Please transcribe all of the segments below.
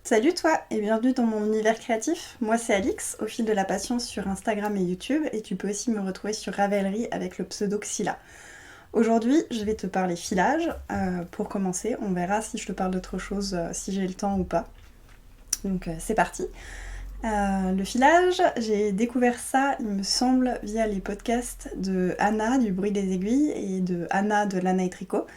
Salut toi et bienvenue dans mon univers créatif. Moi c'est Alix, au fil de la patience sur Instagram et YouTube, et tu peux aussi me retrouver sur Ravelry avec le pseudo Xyla. Aujourd'hui je vais te parler filage. Pour commencer, on verra si je te parle d'autre chose, si j'ai le temps ou pas. Donc c'est parti. Le filage, j'ai découvert ça, il me semble, via les podcasts de Anna du bruit des aiguilles et de Anna de Lana et Tricot,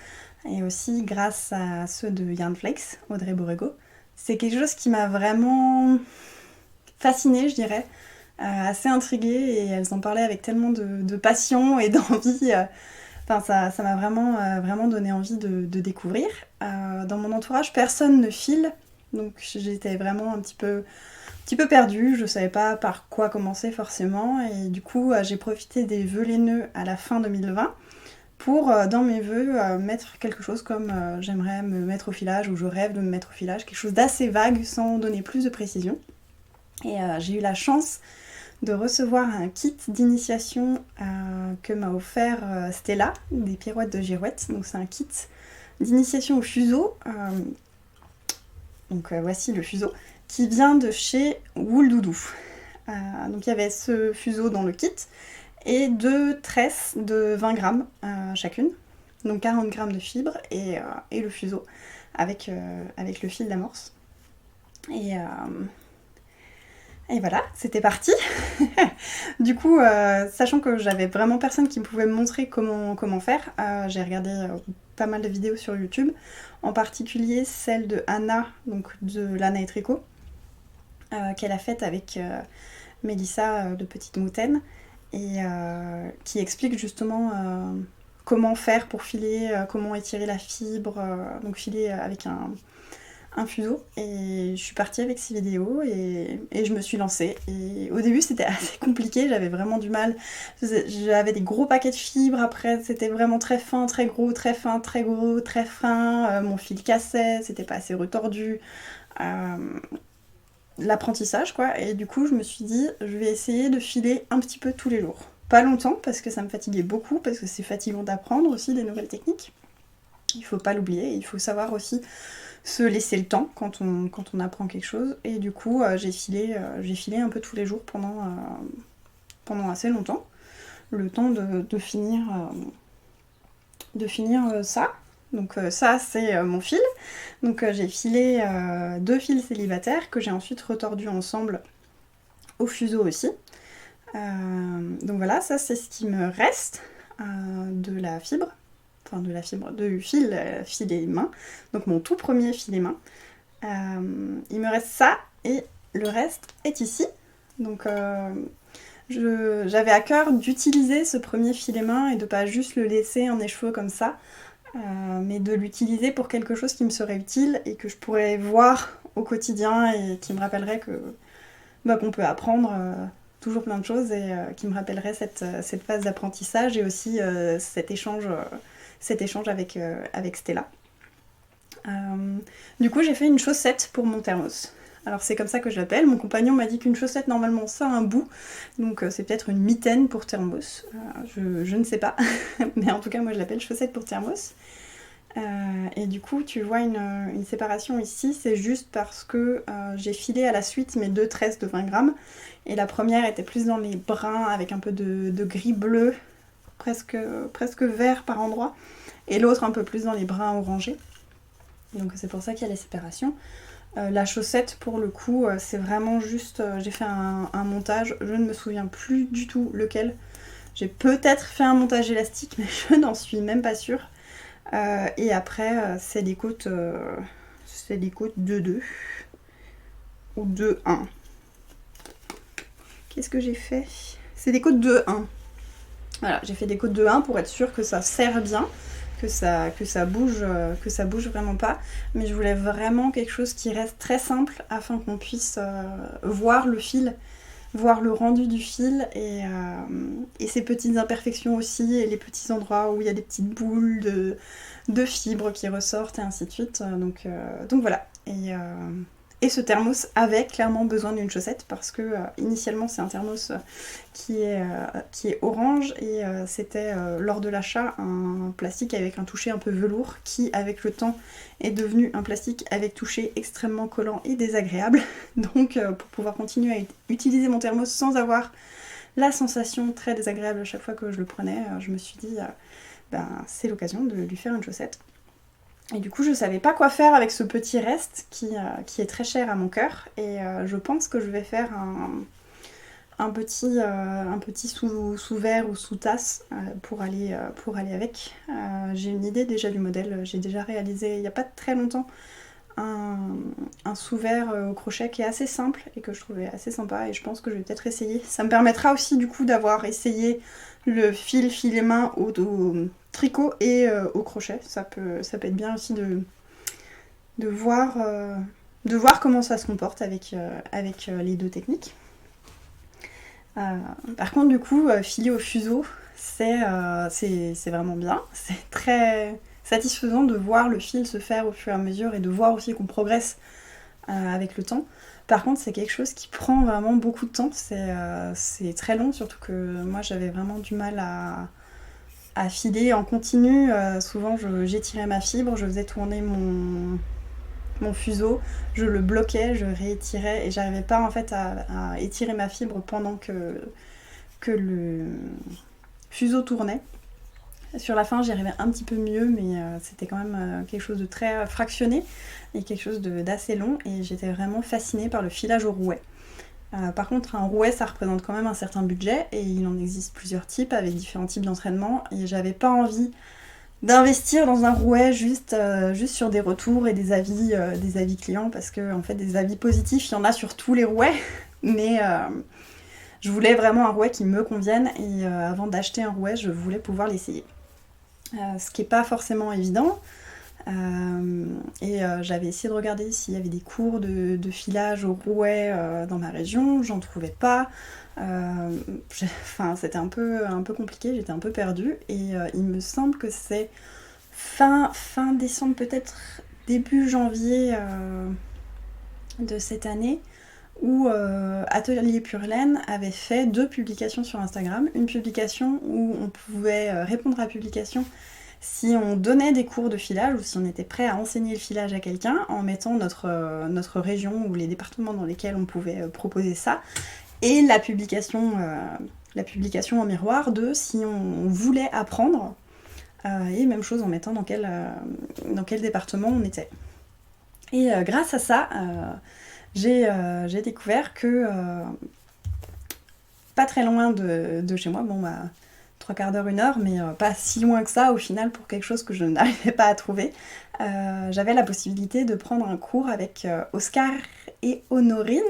et aussi grâce à ceux de Yarnflex, Audrey Borrego. C'est quelque chose qui m'a vraiment fascinée, je dirais, assez intriguée, et elles en parlaient avec tellement de passion et d'envie. Enfin, ça m'a vraiment donné envie de découvrir. Dans mon entourage, personne ne file, donc j'étais vraiment un petit peu perdue, je savais pas par quoi commencer forcément, et du coup j'ai profité des vœux les nœuds à la fin 2020 pour, dans mes vœux, mettre quelque chose comme j'aimerais me mettre au filage, ou je rêve de me mettre au filage, quelque chose d'assez vague sans donner plus de précision. Et j'ai eu la chance de recevoir un kit d'initiation que m'a offert Stella, des pirouettes de girouette. Donc c'est un kit d'initiation au fuseau. Voici le fuseau, qui vient de chez Wool Doudou. Donc il y avait ce fuseau dans le kit, et 2 tresses de 20 grammes chacune, donc 40 grammes de fibres, et le fuseau avec le fil d'amorce. Et voilà, c'était parti. Du coup, sachant que j'avais vraiment personne qui pouvait me montrer comment faire, j'ai regardé pas mal de vidéos sur YouTube, en particulier celle de Anna, donc de Lana et Tricot, qu'elle a faite avec Mélissa de Petite Moutaine, et qui explique justement comment faire pour filer, comment étirer la fibre, donc filer avec un fuseau. Et je suis partie avec ces vidéos, et je me suis lancée. Et au début c'était assez compliqué, j'avais vraiment du mal. J'avais des gros paquets de fibres, après c'était vraiment très fin, très gros, très fin, très gros, très fin. Mon fil cassait, c'était pas assez retordu. Euh, L'apprentissage quoi, et du coup je me suis dit je vais essayer de filer un petit peu tous les jours. Pas longtemps parce que ça me fatiguait beaucoup, parce que c'est fatigant d'apprendre aussi des nouvelles techniques. Il faut pas l'oublier, il faut savoir aussi se laisser le temps quand on apprend quelque chose. Et du coup j'ai filé un peu tous les jours pendant assez longtemps, le temps de finir ça. Donc ça c'est mon fil. Donc j'ai filé 2 fils célibataires que j'ai ensuite retordus ensemble au fuseau aussi. Donc voilà, ça c'est ce qui me reste de la fibre, du fil filet main, donc mon tout premier filet main. Il me reste ça, et le reste est ici. Donc j'avais à cœur d'utiliser ce premier filet main et de pas juste le laisser en écheveau comme ça, mais de l'utiliser pour quelque chose qui me serait utile et que je pourrais voir au quotidien, et qui me rappellerait qu'on peut apprendre toujours plein de choses, et qui me rappellerait cette phase d'apprentissage, et aussi cet échange avec Stella. Du coup j'ai fait une chaussette pour mon thermos. Alors c'est comme ça que je l'appelle. Mon compagnon m'a dit qu'une chaussette normalement ça a un bout, donc c'est peut-être une mitaine pour thermos, je ne sais pas, mais en tout cas moi je l'appelle chaussette pour thermos. Et du coup tu vois une séparation ici, c'est juste parce que j'ai filé à la suite mes 2 tresses de 20 grammes, et la première était plus dans les bruns avec un peu de gris bleu, presque vert par endroit, et l'autre un peu plus dans les bruns orangés. Donc c'est pour ça qu'il y a les séparations. La chaussette pour le coup c'est vraiment juste, j'ai fait un montage, je ne me souviens plus du tout lequel. J'ai peut-être fait un montage élastique, mais je n'en suis même pas sûre. Et après c'est des côtes 2-2 ou 2-1. Qu'est-ce que j'ai fait? C'est des côtes 2-1. Voilà, j'ai fait des côtes 2-1 pour être sûre que ça serre bien, que ça bouge vraiment pas. Mais je voulais vraiment quelque chose qui reste très simple, afin qu'on puisse voir le fil, voir le rendu du fil, et ces petites imperfections aussi, et les petits endroits où il y a des petites boules de fibres qui ressortent, et ainsi de suite. Donc voilà. Et ce thermos avait clairement besoin d'une chaussette parce que initialement c'est un thermos qui est orange et c'était lors de l'achat un plastique avec un toucher un peu velours qui avec le temps est devenu un plastique avec toucher extrêmement collant et désagréable. Donc pour pouvoir continuer à utiliser mon thermos sans avoir la sensation très désagréable à chaque fois que je le prenais, je me suis dit c'est l'occasion de lui faire une chaussette. Et du coup, je savais pas quoi faire avec ce petit reste qui est très cher à mon cœur. Et je pense que je vais faire un petit sous-verre ou sous-tasse pour aller avec. J'ai une idée déjà du modèle. J'ai déjà réalisé il n'y a pas très longtemps un sous-verre au crochet qui est assez simple et que je trouvais assez sympa. Et je pense que je vais peut-être essayer. Ça me permettra aussi du coup d'avoir essayé le filet main au tricot et au crochet. Ça peut être bien aussi de voir comment ça se comporte avec les deux techniques. Par contre, du coup, filer au fuseau, c'est vraiment bien. C'est très satisfaisant de voir le fil se faire au fur et à mesure et de voir aussi qu'on progresse avec le temps. Par contre, c'est quelque chose qui prend vraiment beaucoup de temps. C'est très long, surtout que moi, j'avais vraiment du mal à filer en continu. Souvent, j'étirais ma fibre, je faisais tourner mon fuseau, je le bloquais, je réétirais et j'arrivais pas en fait à étirer ma fibre pendant que le fuseau tournait. Sur la fin, j'y arrivais un petit peu mieux, mais c'était quand même quelque chose de très fractionné et quelque chose d'assez long et j'étais vraiment fascinée par le filage au rouet. Par contre, un rouet, ça représente quand même un certain budget et il en existe plusieurs types avec différents types d'entraînement et j'avais pas envie d'investir dans un rouet juste sur des retours et des avis clients parce que en fait des avis positifs, il y en a sur tous les rouets, mais je voulais vraiment un rouet qui me convienne et avant d'acheter un rouet, je voulais pouvoir l'essayer. Ce qui n'est pas forcément évident. J'avais essayé de regarder s'il y avait des cours de filage au rouet dans ma région, j'en trouvais pas. C'était un peu compliqué, j'étais un peu perdue et il me semble que c'est fin décembre, peut-être début janvier de cette année où Atelier Pure Laine avait fait 2 publications sur Instagram. Une publication où on pouvait répondre à la publication si on donnait des cours de filage ou si on était prêt à enseigner le filage à quelqu'un en mettant notre région ou les départements dans lesquels on pouvait proposer ça. Et la publication en miroir de si on voulait apprendre et même chose en mettant dans quel département on était. Et grâce à ça, j'ai découvert que pas très loin de chez moi, 3/4 d'heure, 1 heure, mais pas si loin que ça au final pour quelque chose que je n'arrivais pas à trouver. J'avais la possibilité de prendre un cours avec Oscar et Honorine,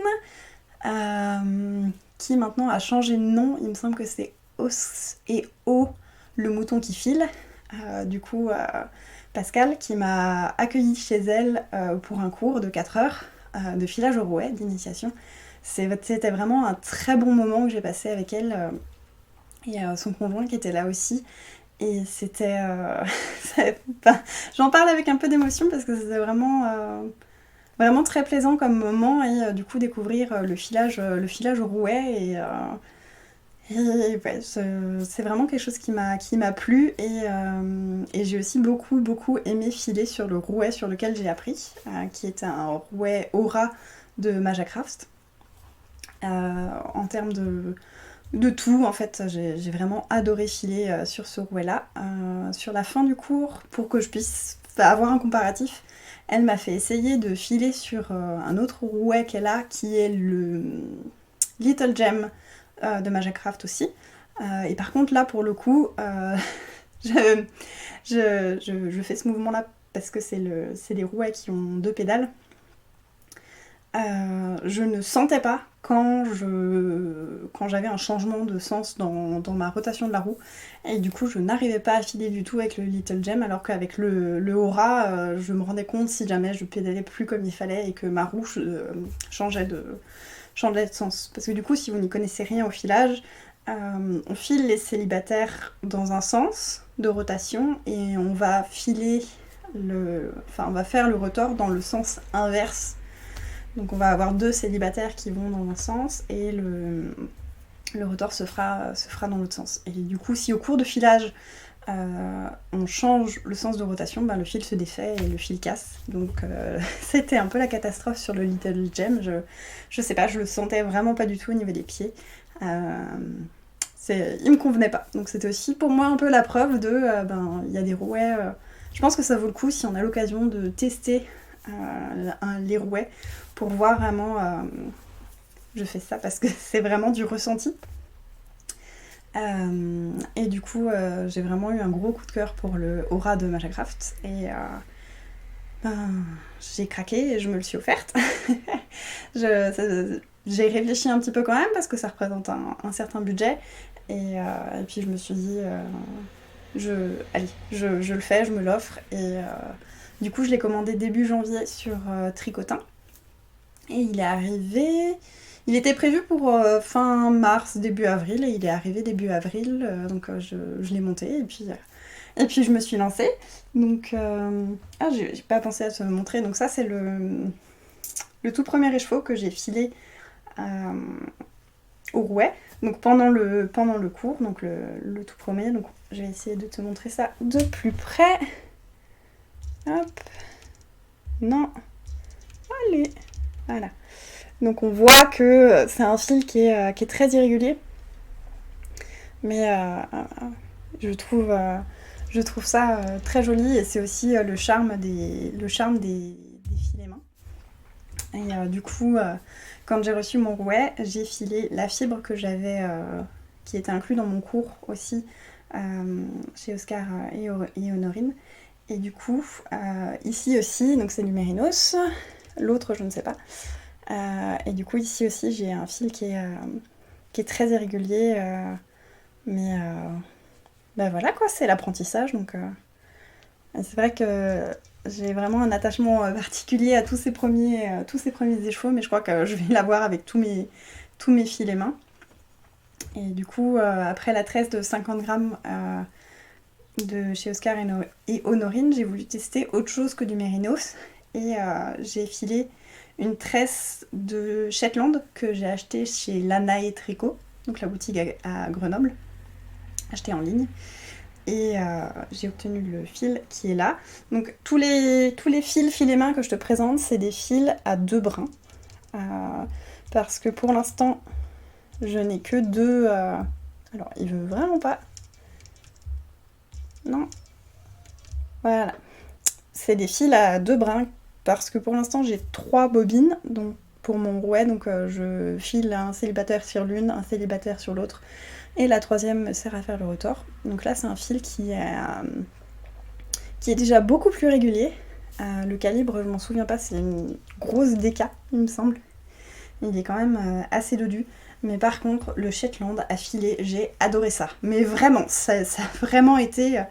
qui maintenant a changé de nom. Il me semble que c'est Os et O, le mouton qui file. Du coup, Pascal qui m'a accueillie chez elle pour un cours de 4 heures de filage au rouet, d'initiation. C'était vraiment un très bon moment que j'ai passé avec elle et son conjoint qui était là aussi. Et c'était... j'en parle avec un peu d'émotion parce que c'était vraiment très plaisant comme moment et du coup découvrir le filage au rouet et ouais, c'est vraiment quelque chose qui m'a plu et j'ai aussi beaucoup aimé filer sur le rouet sur lequel j'ai appris, qui est un rouet Aura de Majacraft. En termes de tout, en fait, j'ai vraiment adoré filer sur ce rouet-là. Sur la fin du cours, pour que je puisse avoir un comparatif, elle m'a fait essayer de filer sur un autre rouet qu'elle a, qui est le Little Gem de Majacraft aussi. Et par contre, là, pour le coup, je fais ce mouvement-là parce que c'est des rouets qui ont 2 pédales. Je ne sentais pas quand j'avais un changement de sens dans ma rotation de la roue et du coup je n'arrivais pas à filer du tout avec le Little Gem alors qu'avec le Aura je me rendais compte si jamais je pédalais plus comme il fallait et que ma roue changeait de sens. Parce que du coup si vous n'y connaissez rien au filage, on file les célibataires dans un sens de rotation et on va faire le rotor dans le sens inverse Donc on va avoir 2 célibataires qui vont dans un sens et le rotor se fera dans l'autre sens. Et du coup, si au cours de filage, on change le sens de rotation, le fil se défait et le fil casse. Donc c'était un peu la catastrophe sur le Little Gem. Je sais pas, je le sentais vraiment pas du tout au niveau des pieds. Il me convenait pas. Donc c'était aussi pour moi un peu la preuve de, il y a des rouets. Je pense que ça vaut le coup si on a l'occasion de tester les rouets pour voir vraiment. Je fais ça parce que c'est vraiment du ressenti. Et du coup, j'ai vraiment eu un gros coup de cœur pour le Aura de Majacraft. Et j'ai craqué et je me le suis offerte. J'ai réfléchi un petit peu quand même parce que ça représente un certain budget. Et puis je me suis dit, allez, je le fais, je me l'offre. Et du coup, je l'ai commandé début janvier sur Tricotin. Et il est arrivé. Il était prévu pour fin mars, début avril, et il est arrivé début avril, donc je l'ai monté, et puis je me suis lancée. Donc, j'ai pas pensé à te montrer, donc ça c'est le tout premier écheveau que j'ai filé au rouet, donc pendant le cours, donc le tout premier, donc je vais essayer de te montrer ça de plus près. Hop, non, allez, voilà. Donc on voit que c'est un fil qui est très irrégulier, mais je trouve ça très joli et c'est aussi le charme des filets mains. Et du coup, quand j'ai reçu mon rouet, j'ai filé la fibre que j'avais, qui était inclus dans mon cours aussi chez Oscar et Honorine. Et du coup, ici aussi, donc c'est du mérinos, l'autre je ne sais pas. Et du coup ici aussi j'ai un fil qui est très irrégulier, mais voilà quoi, c'est l'apprentissage, donc c'est vrai que j'ai vraiment un attachement particulier à tous ces premiers écheveaux, mais je crois que je vais l'avoir avec tous mes filets mains. Et du coup après la tresse de 50 grammes de chez Oscar et Honorine, j'ai voulu tester autre chose que du mérinos et j'ai filé une tresse de Shetland que j'ai achetée chez Lana et Tricot, donc la boutique à Grenoble, achetée en ligne. Et j'ai obtenu le fil qui est là. Donc tous les filets mains que je te présente, c'est des fils à 2 brins. Parce que pour l'instant, je n'ai que 2... Alors, il veut vraiment pas... Non. Voilà. C'est des fils à 2 brins parce que pour l'instant j'ai 3 bobines donc pour mon rouet, donc je file un célibataire sur l'une, un célibataire sur l'autre, et la troisième me sert à faire le rotor. Donc là c'est un fil qui est déjà beaucoup plus régulier. Le calibre, je m'en souviens pas, c'est une grosse DK il me semble. Il est quand même assez dodu. Mais par contre, le Shetland à filer, j'ai adoré ça. Mais vraiment, ça a vraiment été...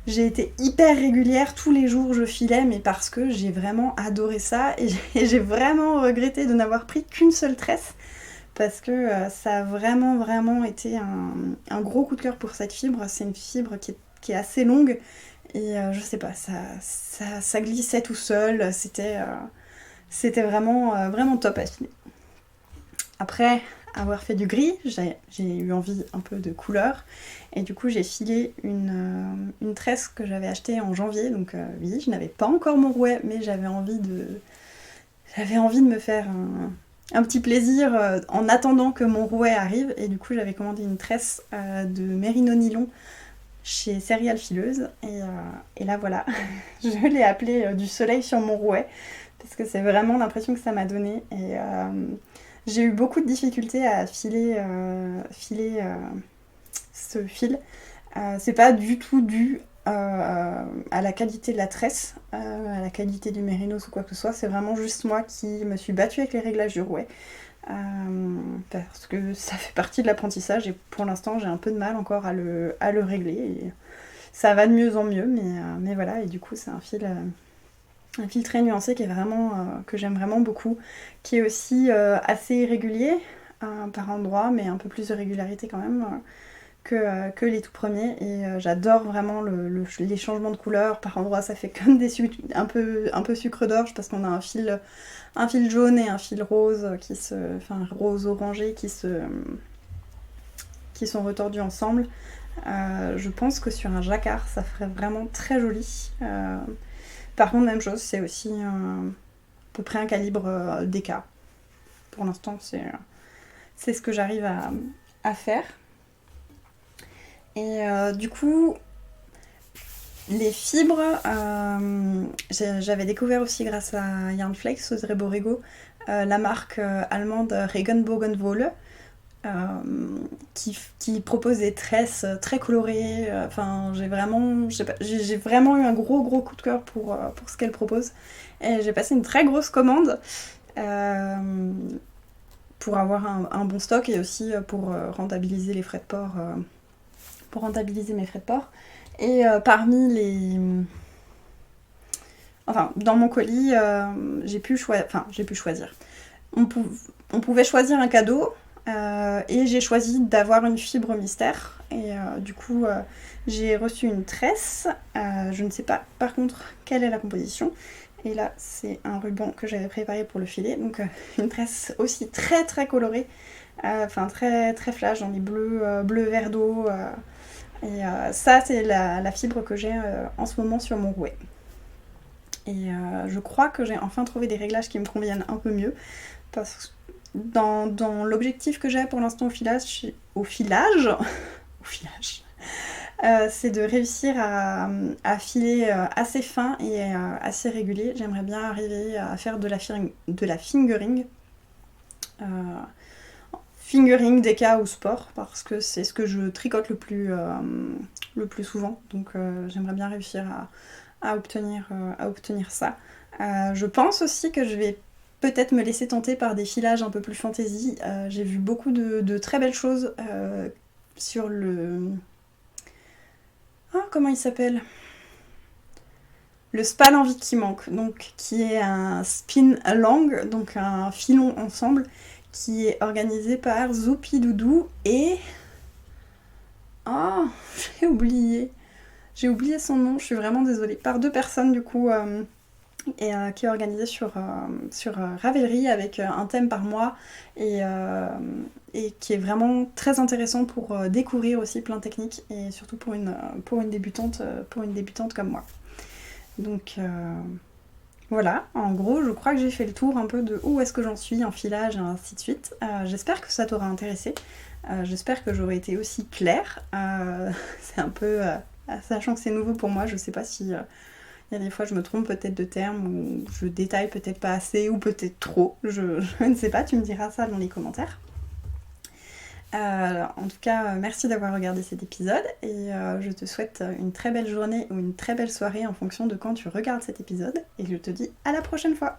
J'ai été hyper régulière, tous les jours je filais, mais parce que j'ai vraiment adoré ça et j'ai vraiment regretté de n'avoir pris qu'une seule tresse parce que ça a vraiment été un gros coup de cœur pour cette fibre. C'est une fibre qui est assez longue et je sais pas, ça glissait tout seul, c'était vraiment top à filer. Après avoir fait du gris, j'ai eu envie un peu de couleur et du coup j'ai filé une tresse que j'avais achetée en janvier, donc oui, je n'avais pas encore mon rouet mais j'avais envie de me faire un petit plaisir en attendant que mon rouet arrive, et du coup j'avais commandé une tresse de mérino nylon chez Céréales Fileuses et là voilà, je l'ai appelé du soleil sur mon rouet parce que c'est vraiment l'impression que ça m'a donné. Et j'ai eu beaucoup de difficultés à filer ce fil. C'est pas du tout dû à la qualité de la tresse, à la qualité du mérinos ou quoi que ce soit. C'est vraiment juste moi qui me suis battue avec les réglages du rouet. Parce que ça fait partie de l'apprentissage et pour l'instant j'ai un peu de mal encore à le régler. Et ça va de mieux en mieux, mais voilà. Et du coup c'est un fil très nuancé qui est vraiment, que j'aime vraiment beaucoup, qui est aussi assez irrégulier par endroits, mais un peu plus de régularité quand même que les tout premiers. Et j'adore vraiment les changements de couleur. Par endroits, ça fait comme un peu sucre d'orge parce qu'on a un fil jaune et un fil rose, enfin rose orangé qui sont retordus ensemble. Je pense que sur un jacquard, ça ferait vraiment très joli. Par contre, même chose, c'est aussi à peu près un calibre DK. Pour l'instant, c'est ce que j'arrive à faire. Et du coup, les fibres, j'avais découvert aussi grâce à Yarnflex, aux Borrego, la marque allemande Regenbogenwolle, qui propose des tresses très colorées. Enfin, j'ai vraiment eu un gros coup de cœur pour ce qu'elle propose. Et j'ai passé une très grosse commande pour avoir un bon stock et aussi pour rentabiliser les frais de port. Pour rentabiliser mes frais de port. Et parmi les... Enfin, dans mon colis, j'ai pu choisir. On pouvait choisir un cadeau et j'ai choisi d'avoir une fibre mystère. Et du coup, j'ai reçu une tresse. Je ne sais pas, par contre, quelle est la composition. Et là, c'est un ruban que j'avais préparé pour le filet. Donc, une tresse aussi très très colorée. Enfin, très très flash dans les bleus vert d'eau. Et ça, c'est la fibre que j'ai en ce moment sur mon rouet. Et je crois que j'ai enfin trouvé des réglages qui me conviennent un peu mieux. Parce que dans l'objectif que j'ai pour l'instant au filage, c'est de réussir à filer assez fin et assez régulier. J'aimerais bien arriver à faire de la fingering. Fingering, DK ou sport, parce que c'est ce que je tricote le plus souvent. Donc j'aimerais bien réussir à obtenir ça. Je pense aussi que je vais peut-être me laisser tenter par des filages un peu plus fantasy. J'ai vu beaucoup de très belles choses sur le... Ah, comment il s'appelle ? Le Span Envie qui manque, donc qui est un spin along, donc un filon ensemble, qui est organisé par Zoupidoudou et... Oh, j'ai oublié son nom, je suis vraiment désolée. Par 2 personnes du coup, et qui est organisé sur Ravelry avec un thème par mois et qui est vraiment très intéressant pour découvrir aussi plein de techniques et surtout pour une débutante comme moi. Donc voilà, en gros, je crois que j'ai fait le tour un peu de où est-ce que j'en suis en filage et ainsi de suite. J'espère que ça t'aura intéressé. J'espère que j'aurai été aussi claire. C'est un peu... sachant que c'est nouveau pour moi, je sais pas si... il y a des fois je me trompe peut-être de termes ou je détaille peut-être pas assez ou peut-être trop. Je ne sais pas, tu me diras ça dans les commentaires. En tout cas, merci d'avoir regardé cet épisode et je te souhaite une très belle journée ou une très belle soirée en fonction de quand tu regardes cet épisode et je te dis à la prochaine fois.